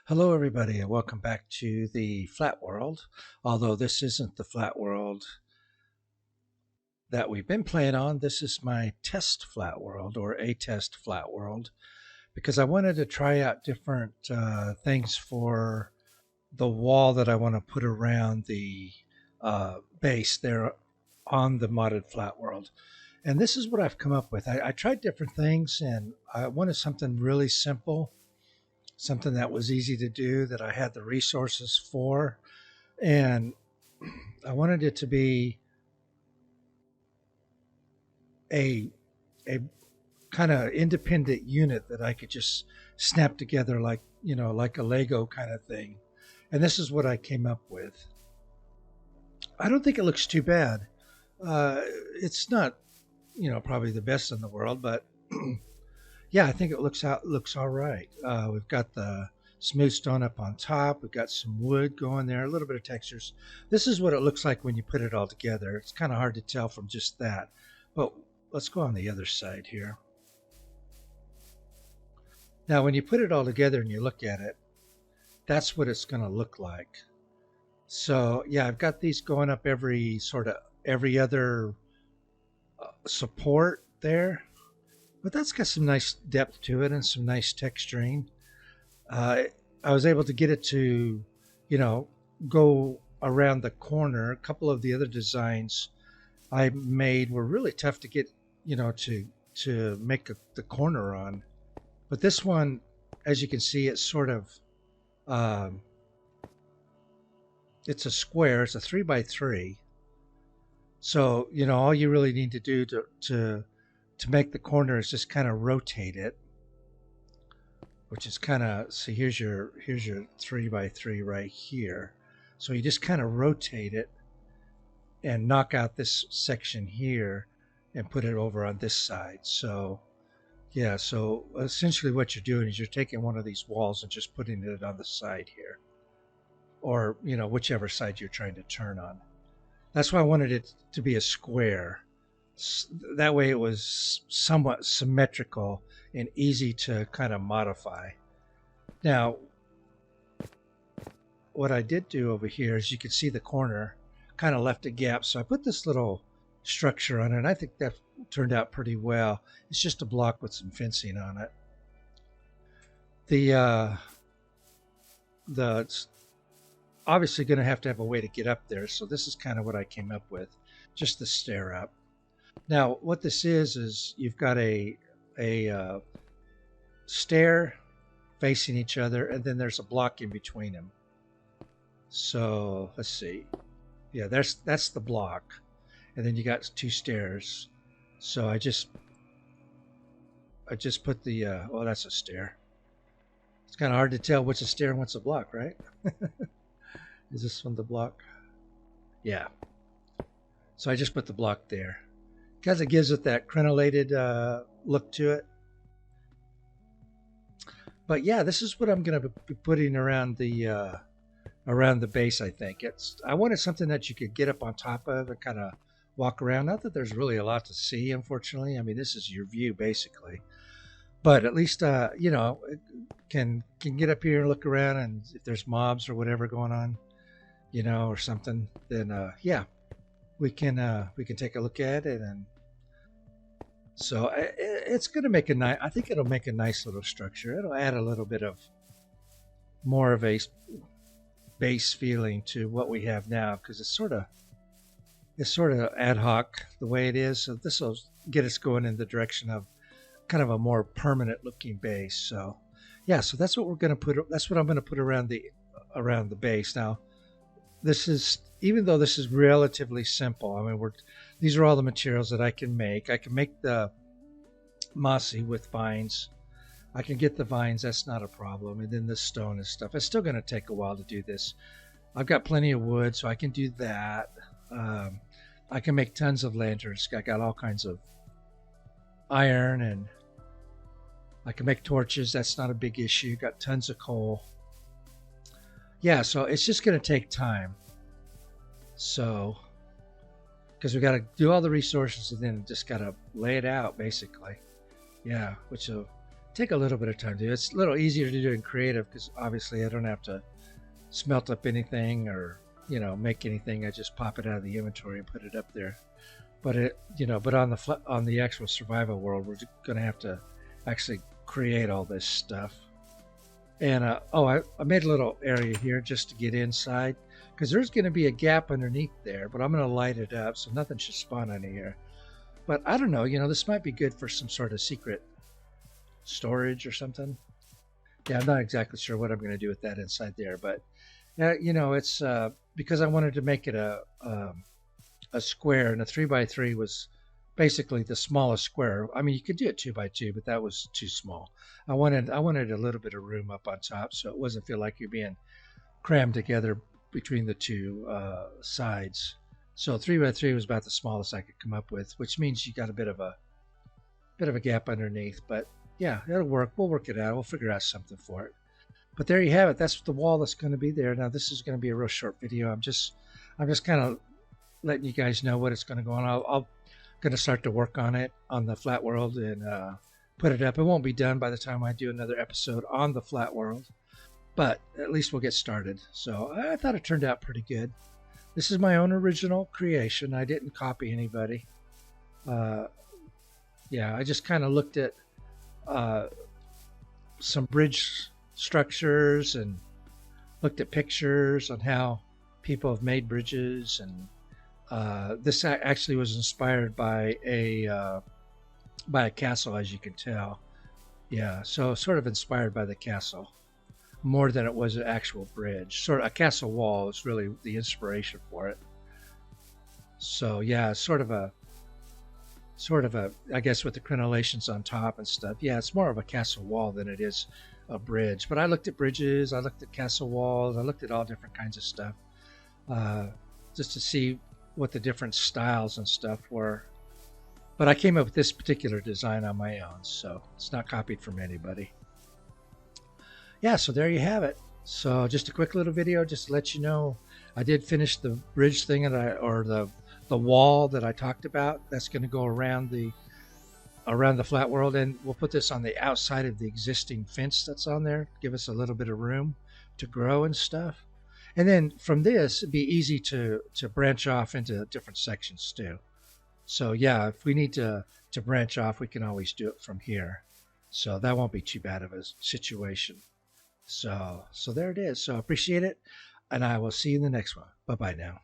Hello, everybody, and welcome back to the flat world. Although this isn't the flat world that we've been playing on, this is my test flat world or a test flat world because I wanted to try out different things for the wall that I want to put around the base there on the modded flat world. And this is what I've come up with. I tried different things and I wanted something really simple, something that was easy to do, that I had the resources for. And I wanted it to be a a kind of independent unit that I could just snap together like, like a Lego kind of thing. And this is what I came up with. I don't think it looks too bad. It's not, probably the best in the world, but yeah, I think it looks all right. We've got the smooth stone up on top. We've got some wood going there, a little bit of textures. This is what it looks like when you put it all together. It's kind of hard to tell from just that. But let's go on the other side here. Now, when you put it all together and you look at it, that's what it's going to look like. So yeah, I've got these going up every other support there, but that's got some nice depth to it and some nice texturing. I was able to get it to, go around the corner. A couple of the other designs I made were really tough to get, to make the corner on. But this one, as you can see, it's sort of, um, it's a square. It's a 3x3. So, all you really need to do to make the corner is just kind of rotate it, which is kind of, see, here's your 3x3 right here. So you just kind of rotate it and knock out this section here and put it over on this side. So yeah, so essentially what you're doing is you're taking one of these walls and just putting it on the side here, or whichever side you're trying to turn on. That's why I wanted it to be a square. That way it was somewhat symmetrical and easy to kind of modify. Now, what I did do over here is you can see the corner kind of left a gap. So I put this little structure on it, and I think that turned out pretty well. It's just a block with some fencing on it. The obviously going to have a way to get up there. So this is kind of what I came up with, just the stair up. Now, what this is you've got a stair facing each other, and then there's a block in between them. So let's see. Yeah, that's the block, and then you got two stairs. So I just put the well, that's a stair. It's kind of hard to tell what's a stair and what's a block, right? Is this one the block? Yeah. So I just put the block there because it gives it that crenellated look to it. But yeah, this is what I'm going to be putting around the base. I think I wanted something that you could get up on top of and kind of walk around. Not that there's really a lot to see, unfortunately. I mean, this is your view basically, but at least can get up here and look around, and if there's mobs or whatever going on, or something, then yeah, we can take a look at it. And so it's going to make a nice, I think it'll make a nice little structure. It'll add a little bit of more of a base feeling to what we have now, because it's sort of ad hoc the way it is. So this will get us going in the direction of kind of a more permanent looking base. So yeah, so that's what we're going to put. That's what I'm going to put around the base. Now, this is, even though this is relatively simple, I mean, these are all the materials that I can make. I can make the mossy with vines. I can get the vines, that's not a problem. And then the stone and stuff. It's still going to take a while to do this. I've got plenty of wood, so I can do that. I can make tons of lanterns. I got all kinds of iron, and I can make torches. That's not a big issue. Got tons of coal. Yeah, so it's just going to take time. So, because we got to do all the resources and then just got to lay it out, basically. Yeah, which will take a little bit of time to do. It's a little easier to do in creative because obviously I don't have to smelt up anything or make anything. I just pop it out of the inventory and put it up there. But but on the actual survival world, we're going to have to actually create all this stuff. And I made a little area here just to get inside because there's going to be a gap underneath there, but I'm going to light it up so nothing should spawn under here. But I don't know, this might be good for some sort of secret storage or something. Yeah, I'm not exactly sure what I'm going to do with that inside there, but it's because I wanted to make it a square, and a 3x3 was basically the smallest square. I mean, you could do it 2x2, but that was too small. I wanted a little bit of room up on top, so it wasn't feel like you're being crammed together between the two sides. So 3x3 was about the smallest I could come up with, which means you got a bit of a gap underneath. But yeah, it'll work. We'll work it out. We'll figure out something for it. But there you have it. That's the wall that's going to be there. Now this is going to be a real short video. I'm just kind of letting you guys know what it's going to go on. I'll going to start to work on it on the flat world and put it up. It won't be done by the time I do another episode on the flat world, but at least we'll get started. So I thought it turned out pretty good. This is my own original creation. I didn't copy anybody. Yeah, I just kind of looked at some bridge structures and looked at pictures on how people have made bridges, and this actually was inspired by a castle, as you can tell. Yeah, so sort of inspired by the castle more than it was an actual bridge. Sort of a castle wall is really the inspiration for it. So yeah, sort of a I guess with the crenellations on top and stuff. Yeah, it's more of a castle wall than it is a bridge. But I looked at bridges, I looked at castle walls, I looked at all different kinds of stuff, just to see what the different styles and stuff were. But I came up with this particular design on my own, so it's not copied from anybody. Yeah, so there you have it. So just a quick little video just to let you know I did finish the bridge thing, or the wall that I talked about. That's going to go around the flat world, and we'll put this on the outside of the existing fence that's on there, give us a little bit of room to grow and stuff. And then from this, it'd be easy to branch off into different sections too. So yeah, if we need to branch off, we can always do it from here. So that won't be too bad of a situation. So there it is. So I appreciate it, and I will see you in the next one. Bye-bye now.